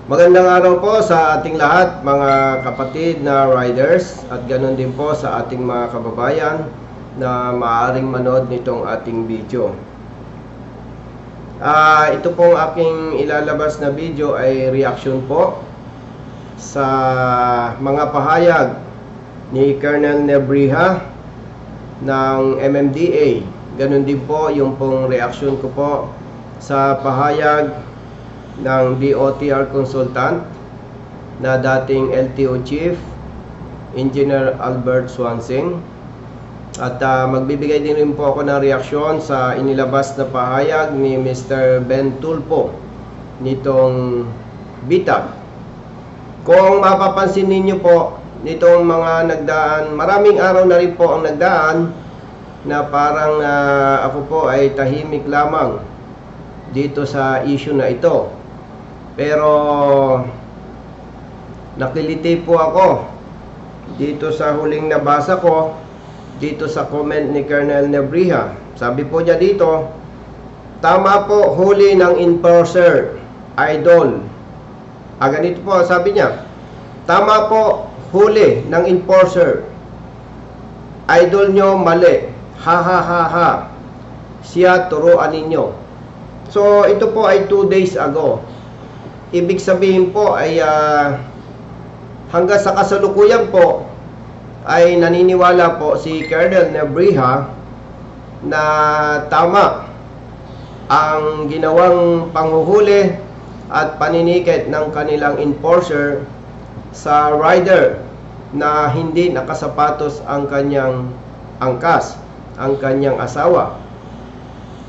Magandang araw po sa ating lahat, mga kapatid na riders, at ganoon din po sa ating mga kababayan na maaaring manood nitong ating video. Ito pong aking ilalabas na video ay reaction po sa mga pahayag ni Colonel Nebrija ng MMDA. Ganon din po yung pong reaction ko po sa pahayag ng DOTR consultant na dating LTO Chief Engineer Albert Swansing. At magbibigay din rin po ako ng reaksyon sa inilabas na pahayag ni Mr. Ben Tulfo nitong BITAG. Kung mapapansin ninyo po, nitong mga nagdaan, maraming araw na rin po ang nagdaan na parang ako po ay tahimik lamang dito sa issue na ito. Pero nakiliti po ako dito sa huling nabasa ko dito sa comment ni Colonel Nebrija. Sabi po niya dito, tama po, huli ng enforcer, idol. Ganito po sabi niya, tama po, huli ng enforcer, idol nyo mali, ha ha ha ha, siya turuan ninyo. So ito po ay 2 days ago. Ibig sabihin po ay hanggang sa kasalukuyan po ay naniniwala po si Colonel Nebrija na tama ang ginawang panghuhuli at paninikit ng kanilang enforcer sa rider na hindi nakasapatos ang kanyang angkas, ang kanyang asawa.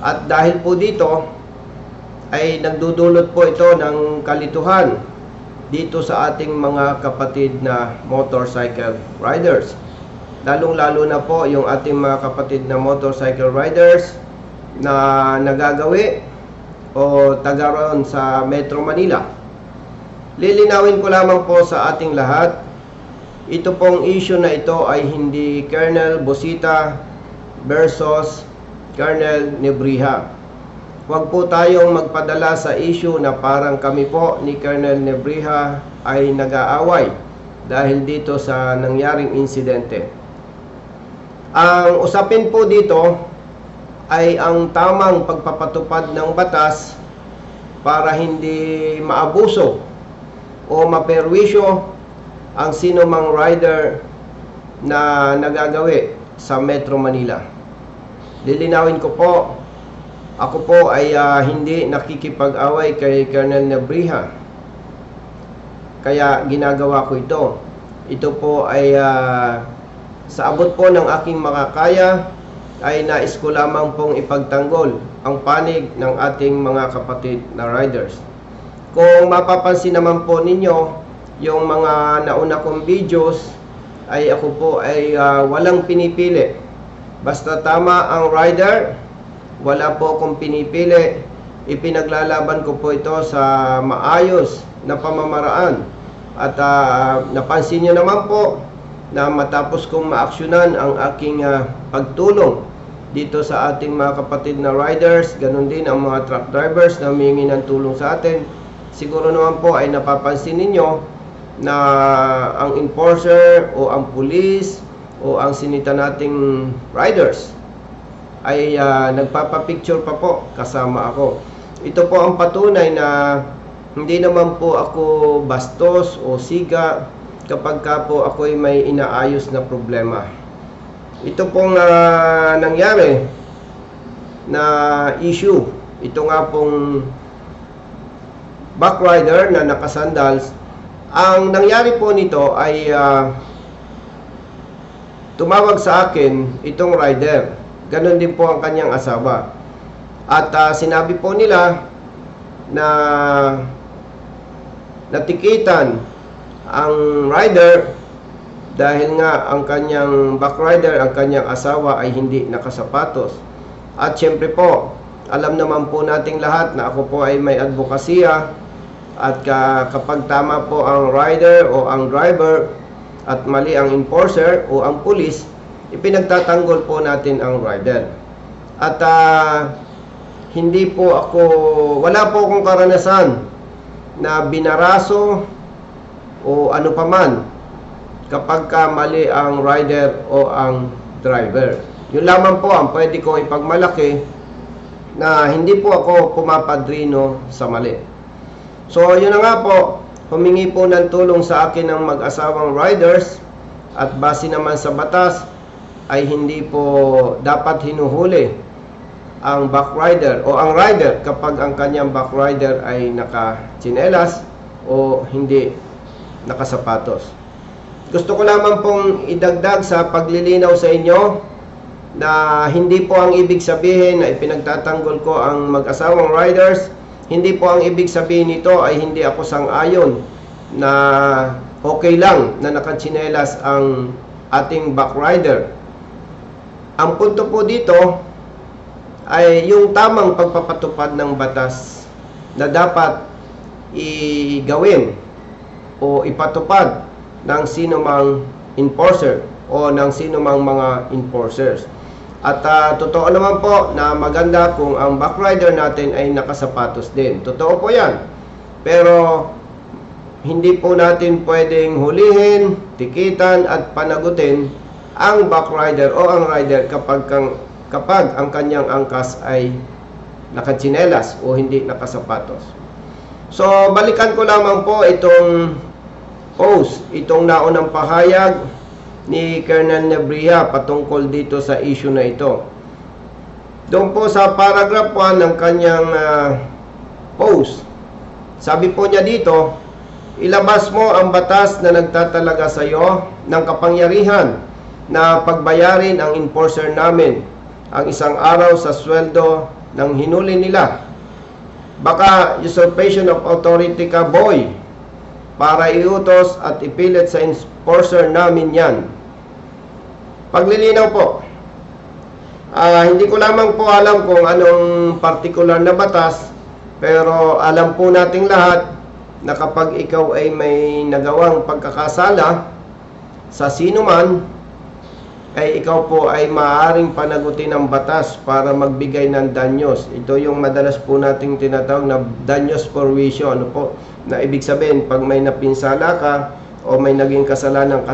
At dahil po dito ay nagdudulot po ito ng kalituhan dito sa ating mga kapatid na motorcycle riders. Lalong-lalo na po yung ating mga kapatid na motorcycle riders na nagagawi o taga roon sa Metro Manila. Lilinawin ko lamang po sa ating lahat, ito pong issue na ito ay hindi Colonel Busita versus Colonel Nebrija. Huwag po tayong magpadala sa issue na parang kami po ni Colonel Nebrija ay nag-aaway dahil dito sa nangyaring insidente. Ang usapin po dito ay ang tamang pagpapatupad ng batas para hindi maabuso o maperwisyo ang sino mang rider na nagagawi sa Metro Manila. Lilinawin ko po, ako po ay hindi nakikipag-away kay Colonel Nebrija. Kaya ginagawa ko ito. Ito po ay sa abot po ng aking makakaya ay nais ko lamang pong ipagtanggol ang panig ng ating mga kapatid na riders. Kung mapapansin naman po ninyo, yung mga nauna kong videos ay ako po ay walang pinipili. Basta tama ang rider, wala po akong pinipili. Ipinaglalaban ko po ito sa maayos na pamamaraan. At napansin nyo naman po na matapos kong maaksyonan ang aking pagtulong dito sa ating mga kapatid na riders, ganun din ang mga truck drivers na humingi ng tulong sa atin. Siguro naman po ay napapansin ninyo na ang enforcer o ang police o ang sinita nating riders ay nagpapapicture pa po kasama ako. Ito po ang patunay na hindi naman po ako bastos o siga kapag ka po ako ay may inaayos na problema. Ito pong nangyari na issue, ito nga pong backrider na nakasandals, ang nangyari po nito ay tumawag sa akin itong rider. Ganon din po ang kanyang asawa. At sinabi po nila na natikitan ang rider dahil nga ang kanyang backrider, ang kanyang asawa ay hindi nakasapatos. At syempre po, alam naman po nating lahat na ako po ay may advokasya at kapag tama po ang rider o ang driver at mali ang enforcer o ang police, ipinagtatanggol po natin ang rider. At hindi po ako, wala po akong karanasan na binaraso o ano paman kapag ka mali ang rider o ang driver. Yun lamang po ang pwede kong ipagmalaki, na hindi po ako pumapadrino sa mali. So yun na nga po, humingi po ng tulong sa akin ng mag-asawang riders, at base naman sa batas ay hindi po dapat hinuhuli ang backrider o ang rider kapag ang kanyang backrider ay naka-tsinelas o hindi nakasapatos. Gusto ko lamang pong idagdag sa paglilinaw sa inyo na hindi po ang ibig sabihin na ipinagtatanggol ko ang mag-asawang riders. Hindi po ang ibig sabihin nito ay hindi ako sang-ayon na okay lang na nakatsinelas ang ating backrider. Ang punto po dito ay yung tamang pagpapatupad ng batas na dapat igawin o ipatupad ng sino mang enforcer o ng sino mang mga enforcers. At totoo naman po na maganda kung ang backrider natin ay nakasapatos din. Totoo po yan. Pero hindi po natin pwedeng hulihin, tikitan at panagutin ang backrider o ang rider kapag ang kanyang angkas ay nakatsinelas o hindi nakasapatos. So balikan ko lamang po itong post, itong naunang pahayag ni Colonel Nebria patungkol dito sa issue na ito. Doon po sa paragraph 1 ng kanyang post, sabi po niya dito, ilabas mo ang batas na nagtatalaga sa iyo ng kapangyarihan na pagbayarin ang enforcer namin ang isang araw sa sweldo ng hinuli nila. Baka usurpation of authority ka, boy, para iutos at ipilit sa enforcer namin yan. Paglilinaw po, hindi ko lamang po alam kung anong particular na batas, pero alam po nating lahat na kapag ikaw ay may nagawang pagkakasala sa sino man, ay ikaw po ay maaaring panagutin ng batas para magbigay ng danyos. Ito yung madalas po nating tinatawag na danyos for wisyo. Ano po? Na ibig sabihin, pag may napinsala ka o may naging kasalanan ka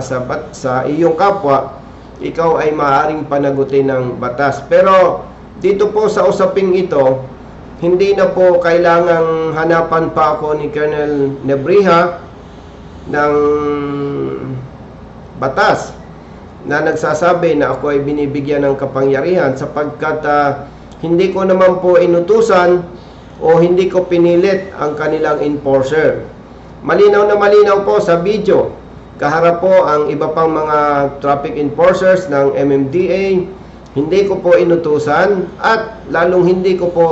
sa iyong kapwa, ikaw ay maaaring panagutin ng batas. Pero dito po sa usaping ito, hindi na po kailangang hanapan pa ako ni Colonel Nebria ng batas na nagsasabi na ako ay binibigyan ng kapangyarihan, sapagkat hindi ko naman po inutusan o hindi ko pinilit ang kanilang enforcer. Malinaw na malinaw po sa video, kaharap po ang iba pang mga traffic enforcers ng MMDA, hindi ko po inutusan at lalong hindi ko po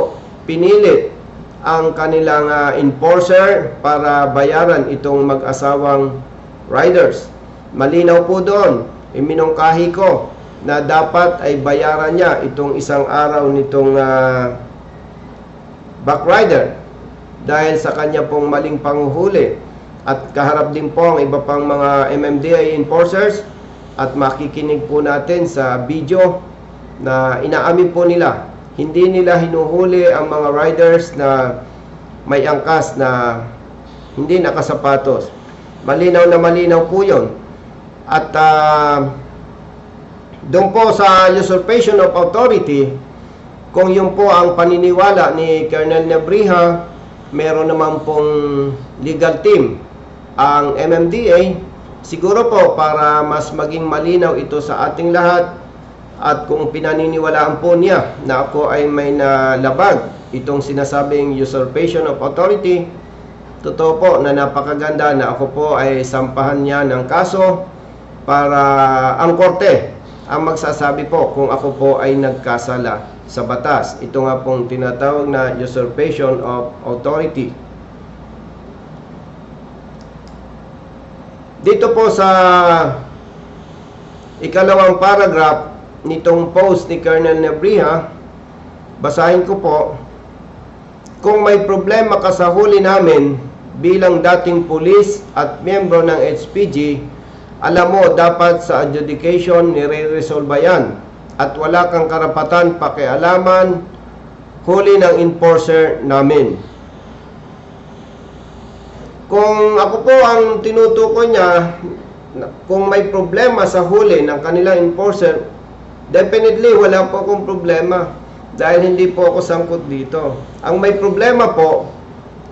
pinilit ang kanilang enforcer para bayaran itong mag-asawang riders. Malinaw po doon, iminungkahi ko na dapat ay bayaran niya itong isang araw nitong backrider dahil sa kanya pong maling panghuhuli. At kaharap din po ang iba pang mga MMDA enforcers, at makikinig po natin sa video na inaamin po nila, hindi nila hinuhuli ang mga riders na may angkas na hindi nakasapatos. Malinaw na malinaw po yun. At doon po sa usurpation of authority, kung yun po ang paniniwala ni Colonel Nebria, meron naman pong legal team ang MMDA. Siguro po para mas maging malinaw ito sa ating lahat, at kung pinaniniwalaan po niya na ako ay may nalabag itong sinasabing usurpation of authority, totoo po na napakaganda na ako po ay sampahan niya ng kaso para ang korte ang magsasabi po kung ako po ay nagkasala sa batas. Ito nga pong tinatawag na usurpation of authority. Dito po sa ikalawang paragraph nitong post ni Colonel Nebria, basahin ko po, kung may problema ka sa huli namin bilang dating pulis at miyembro ng HPG, alam mo, dapat sa adjudication nire-resolve yan at wala kang karapatan pakialaman huli ng enforcer namin. Kung ako po ang tinutukoy niya, kung may problema sa huli ng kanilang enforcer, definitely wala po akong problema dahil hindi po ako sangkot dito. Ang may problema po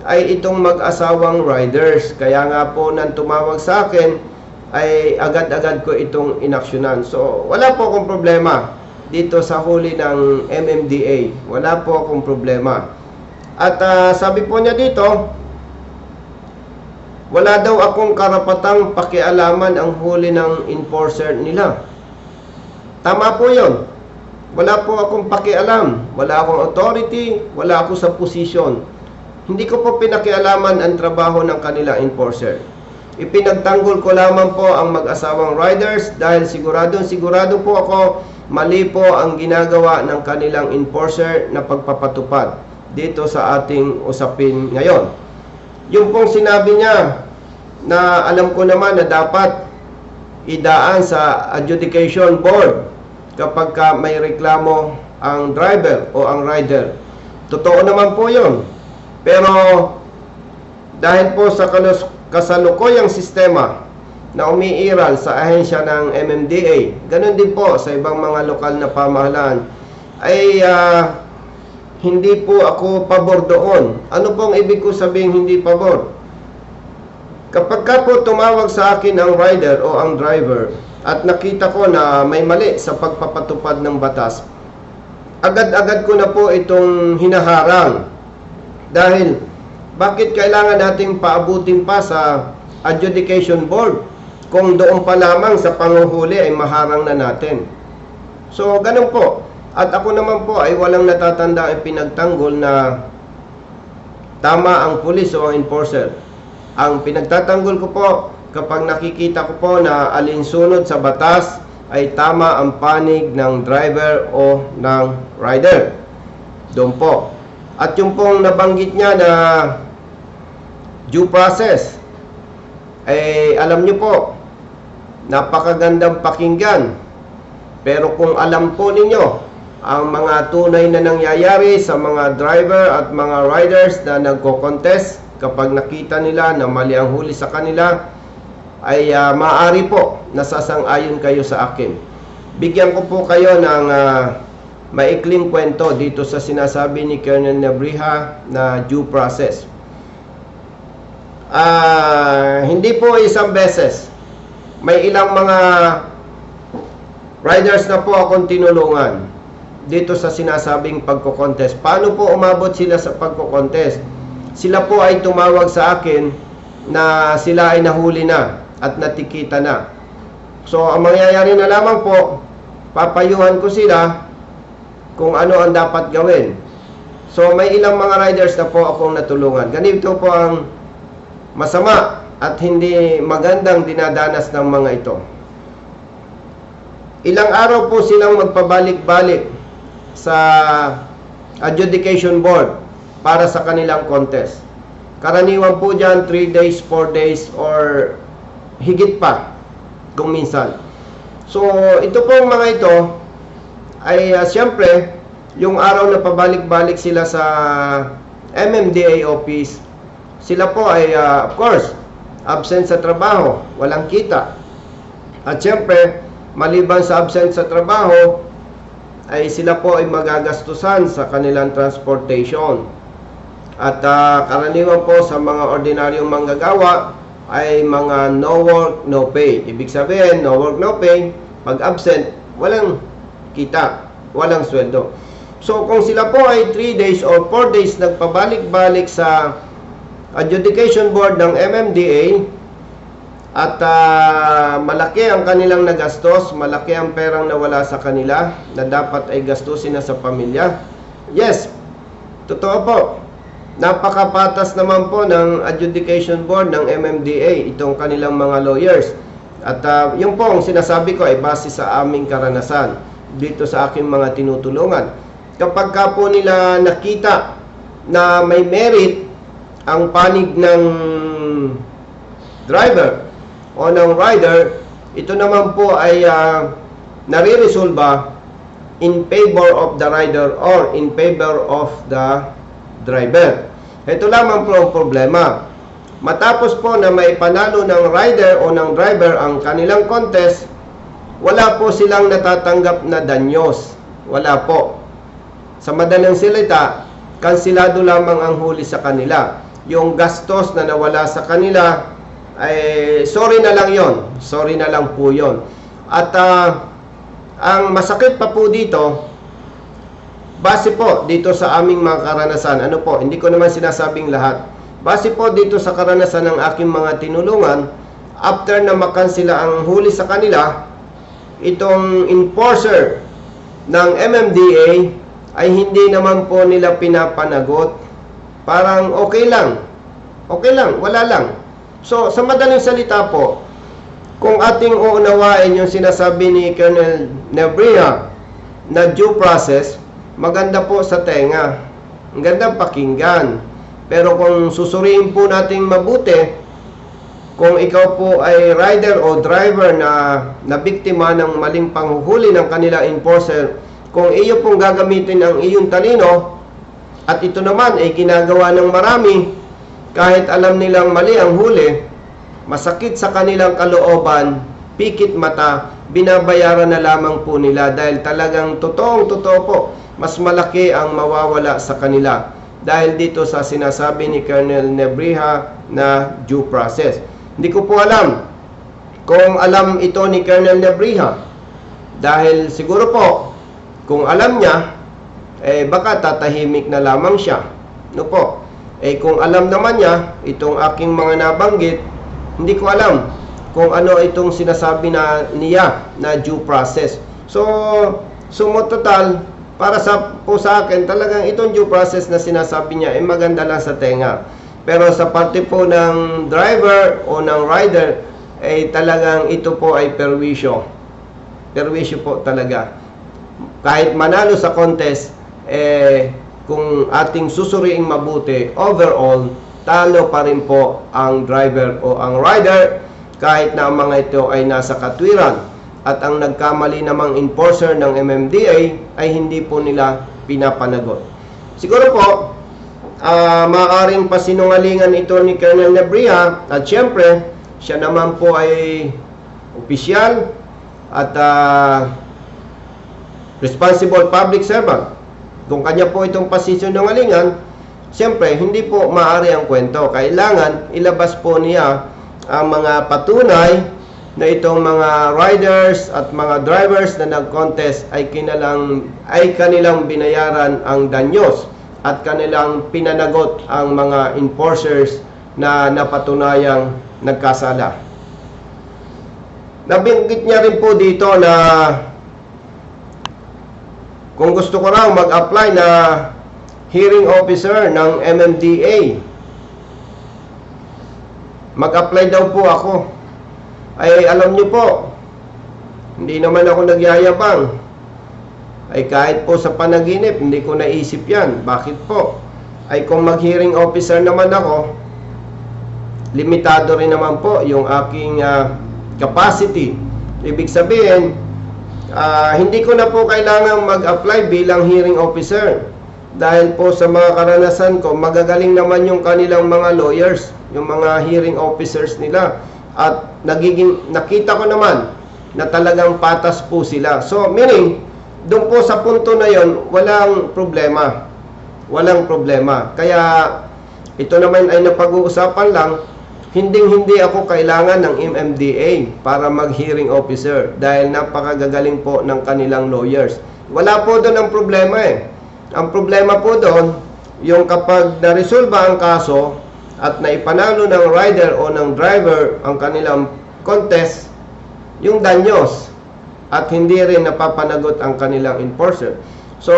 ay itong mag-asawang riders. Kaya nga po nang tumawag sa akin ay agad-agad ko itong inaksyonan. So wala po akong problema dito sa huli ng MMDA. Wala po akong problema. At sabi po niya dito, wala daw akong karapatang pakialaman ang huli ng enforcer nila. Tama po yun. Wala po akong pakialam. Wala akong authority. Wala ako sa posisyon. Hindi ko po pinakialaman ang trabaho ng kanilang enforcer. Ipinagtanggol ko lamang po ang mag-asawang riders dahil sigurado po ako mali po ang ginagawa ng kanilang enforcer na pagpapatupad dito sa ating usapin ngayon. Yung pong sinabi niya na alam ko naman na dapat idaan sa adjudication board kapag may reklamo ang driver o ang rider. Totoo naman po yun. Pero dahil po sa kasalukuyang sistema na umiiral sa ahensya ng MMDA, ganun din po sa ibang mga lokal na pamahalaan, ay hindi po ako pabor doon. Ano pong ibig ko sabihin hindi pabor? Kapag ka po tumawag sa akin ang rider o ang driver at nakita ko na may mali sa pagpapatupad ng batas, agad-agad ko na po itong hinaharang. Dahil bakit kailangan nating paabutin pa sa adjudication board kung doon pa lamang sa panguhuli ay maharang na natin? So ganun po. At ako naman po ay walang natatanda ay pinagtanggol na tama ang pulis o ang enforcer. Ang pinagtatanggol ko po kapag nakikita ko po na alinsunod sa batas ay tama ang panig ng driver o ng rider. Doon po. At yung pong nabanggit niya na due process, ay alam niyo po, napakagandang pakinggan. Pero kung alam po ninyo ang mga tunay na nangyayari sa mga driver at mga riders na nagko-contest, kapag nakita nila na mali ang huli sa kanila, ay maaari po nasasang-ayon kayo sa akin. Bigyan ko po kayo ng maikling kwento dito sa sinasabi ni Colonel Nebrija na due process. Hindi po isang beses. May ilang mga riders na po akong tinulungan dito sa sinasabing pagko-contest. Paano po umabot sila sa pagko-contest? Sila po ay tumawag sa akin na sila ay nahuli na at natikita na. So, ang mangyayari na lamang po, papayuhan ko sila kung ano ang dapat gawin. So, may ilang mga riders na po akong natulungan. Ganito po ang masama at hindi magandang dinadanas ng mga ito. Ilang araw po silang magpabalik-balik sa adjudication board para sa kanilang contest. Karaniwan po dyan 3 days, 4 days or higit pa kung minsan. So ito pong mga ito ay siyempre yung araw na pabalik-balik sila sa MMDA office, sila po ay of course absent sa trabaho, walang kita. At siyempre maliban sa absent sa trabaho ay sila po ay magagastusan sa kanilang transportation. At karaniwan po sa mga ordinaryong manggagawa ay mga no work, no pay. Ibig sabihin, no work, no pay. Pag absent, walang kita, walang sweldo. So kung sila po ay 3 days or 4 days nagpabalik-balik sa adjudication board ng MMDA at malaki ang kanilang nagastos, malaki ang perang nawala sa kanila na dapat ay gastusin na sa pamilya. Yes, totoo po. Napakapatas naman po ng adjudication board ng MMDA, itong kanilang mga lawyers. At yung po ang sinasabi ko ay base sa aming karanasan dito sa aking mga tinutulungan. Kapag ka po nila nakita na may merit ang panig ng driver o ng rider, ito naman po ay nare-resolba in favor of the rider or in favor of the driver. Ito lamang po ang problema. Matapos po na may panalo ng rider o ng driver ang kanilang contest, wala po silang natatanggap na danyos. Wala po. Sa madaling salita, kansilado lamang ang huli sa kanila. Yung gastos na nawala sa kanila, ay sorry na lang yon. Sorry na lang po yon. At ang masakit pa po dito, base po dito sa aming mga karanasan, ano po, hindi ko naman sinasabing lahat. Base po dito sa karanasan ng aking mga tinulungan, after na makansila ang huli sa kanila, itong enforcer ng MMDA ay hindi naman po nila pinapanagot. Parang okay lang, wala lang. So, sa madaling salita po, kung ating uunawain yung sinasabi ni Colonel Nebria na due process, maganda po sa tenga, ang ganda pakinggan. Pero kung susuriin po nating mabuti, kung ikaw po ay rider o driver na biktima ng maling panghuhuli ng kanila enforcer, kung iyo pong gagamitin ang iyong talino, at ito naman ay ginagawa ng marami, kahit alam nilang mali ang huli, masakit sa kanilang kalooban, pikit mata, binabayaran na lamang po nila dahil talagang totoo po, mas malaki ang mawawala sa kanila dahil dito sa sinasabi ni Colonel Nebria na due process. Hindi ko po alam kung alam ito ni Colonel Nebria, dahil siguro po kung alam niya, baka tatahimik na lamang siya. No po? Kung alam naman niya itong aking mga nabanggit, hindi ko alam kung ano itong sinasabi niya na due process. So total, para po sa akin, talagang itong due process na sinasabi niya ay maganda lang sa tenga. Pero sa parte po ng driver o ng rider, talagang ito po ay perwisyo. Perwisyo po talaga. Kahit manalo sa contest, kung ating susuriing mabuti, overall, talo pa rin po ang driver o ang rider, kahit na ang mga ito ay nasa katwiran. At ang nagkamali namang enforcer ng MMDA ay hindi po nila pinapanagot. Siguro po, maaaring pasinungalingan ito ni Colonel Nebria, at syempre, siya naman po ay opisyal at responsible public servant. Kung kanya po itong pasinungalingan, syempre, hindi po maaari ang kwento. Kailangan ilabas po niya ang mga patunay na itong mga riders at mga drivers na nag-contest ay kanilang binayaran ang danyos at kanilang pinanagot ang mga enforcers na napatunayang nagkasala. Nabanggit niya rin po dito na kung gusto ko raw mag-apply na hearing officer ng MMDA, mag-apply daw po ako. Ay alam niyo po, hindi naman ako nagyayabang. Ay kahit po sa panaginip, hindi ko naisip yan. Bakit po? Ay kung mag-hearing officer naman ako, limitado rin naman po yung aking capacity. Ibig sabihin, hindi ko na po kailangang mag-apply bilang hearing officer. Dahil po sa mga karanasan ko, magagaling naman yung kanilang mga lawyers, yung mga hearing officers nila. At nakita ko naman na talagang patas po sila. So, meaning, doon po sa punto na yon, walang problema. Walang problema. Kaya, ito naman ay napag-uusapan lang, hindi ako kailangan ng MMDA para mag-hearing officer dahil napakagagaling po ng kanilang lawyers. Wala po doon ang problema Ang problema po doon, yung kapag naresolba ang kaso, at naipanalo ng rider o ng driver ang kanilang contest, yung danyos, at hindi rin napapanagot ang kanilang enforcer. So,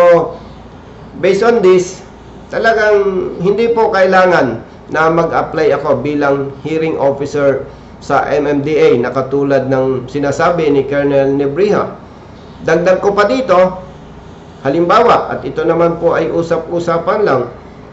based on this, talagang hindi po kailangan na mag-apply ako bilang hearing officer sa MMDA na katulad ng sinasabi ni Colonel Nebria. Dagdag ko pa dito, halimbawa, at ito naman po ay usap-usapan lang,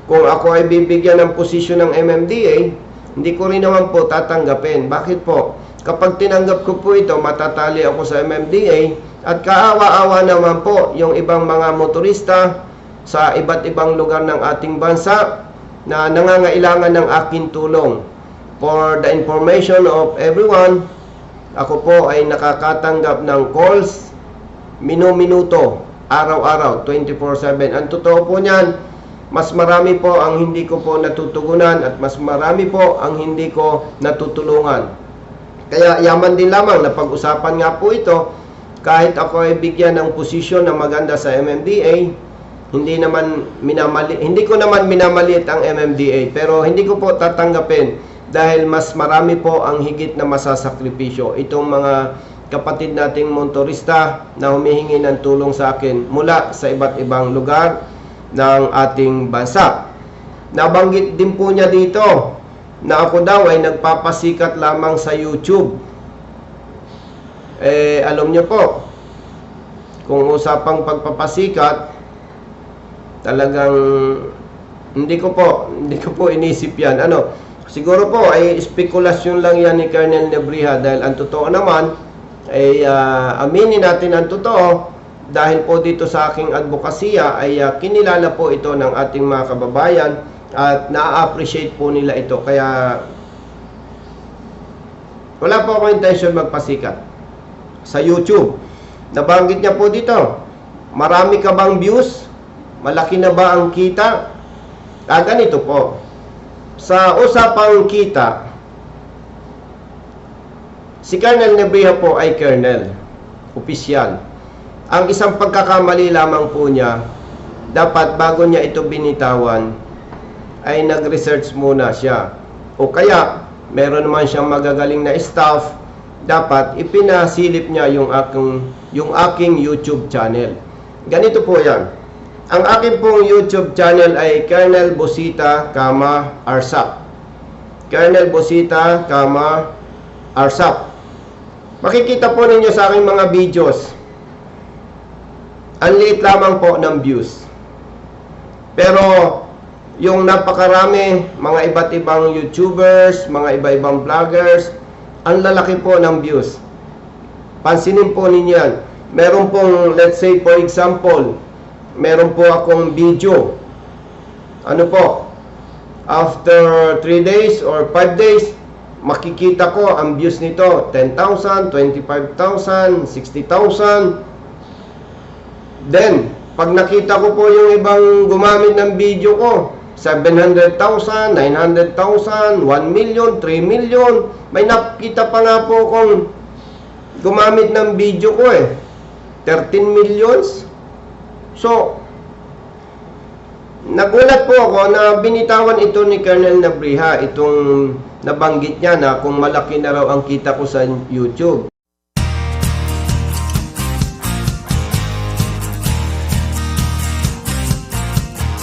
kung ako ay bibigyan ng posisyon ng MMDA, hindi ko rin naman po tatanggapin. Bakit po? Kapag tinanggap ko po ito, matatali ako sa MMDA at kaawa-awa naman po yung ibang mga motorista sa iba't ibang lugar ng ating bansa na nangangailangan ng aking tulong. For the information of everyone, ako po ay nakakatanggap ng calls minu-minuto, araw-araw, 24/7. Ang totoo po niyan, mas marami po ang hindi ko po natutugunan at mas marami po ang hindi ko natutulungan. Kaya yaman din lamang na pag-usapan nga po ito, kahit ako ay bigyan ng posisyon na maganda sa MMDA, hindi ko naman minamaliit ang MMDA, pero hindi ko po tatanggapin dahil mas marami po ang higit na masasakripisyo. Itong mga kapatid nating motorista na humihingi ng tulong sa akin mula sa iba't ibang lugar ng ating bansa. Nabanggit din po niya dito na ako daw ay nagpapasikat lamang sa YouTube. Alam niyo po, kung usapang pagpapasikat, talagang hindi ko po inisip yan. Siguro po ay spekulasyon lang yan ni Colonel Nebriha, dahil ang totoo naman ay aminin natin ang totoo, dahil po dito sa aking advokasya ay kinilala po ito ng ating mga kababayan at na-appreciate po nila ito. Kaya wala po akong intention magpasikat sa YouTube. Nabanggit niya po dito, marami ka bang views? Malaki na ba ang kita? Ganito po. Sa usapang kita, si Colonel Nebriha po ay Colonel, opisyal. Ang isang pagkakamali lamang po niya, dapat bago niya ito binitawan, ay nag-research muna siya. O kaya, meron naman siyang magagaling na staff, dapat ipinasilip niya yung aking YouTube channel. Ganito po yan. Ang akin pong YouTube channel ay Colonel Bosita, Arsap. Colonel Bosita, Arsap. Makikita po ninyo sa aking mga videos, ang liit lamang po ng views. Pero, yung napakarami, mga iba't ibang YouTubers, mga iba-ibang vloggers, ang lalaki po ng views. Pansinin po ninyo yan. Meron pong, let's say for example, meron po akong video. After 3 days or 5 days, makikita ko ang views nito, 10,000, 25,000, 60,000. Then, pag nakita ko po yung ibang gumamit ng video ko, 700,000, 900,000, 1 million, 3 million. May nakita pa nga po kung gumamit ng video ko 13 millions. So, nagulat po ako na binitawan ito ni Colonel Nebriha, itong nabanggit niya na kung malaki na raw ang kita ko sa YouTube.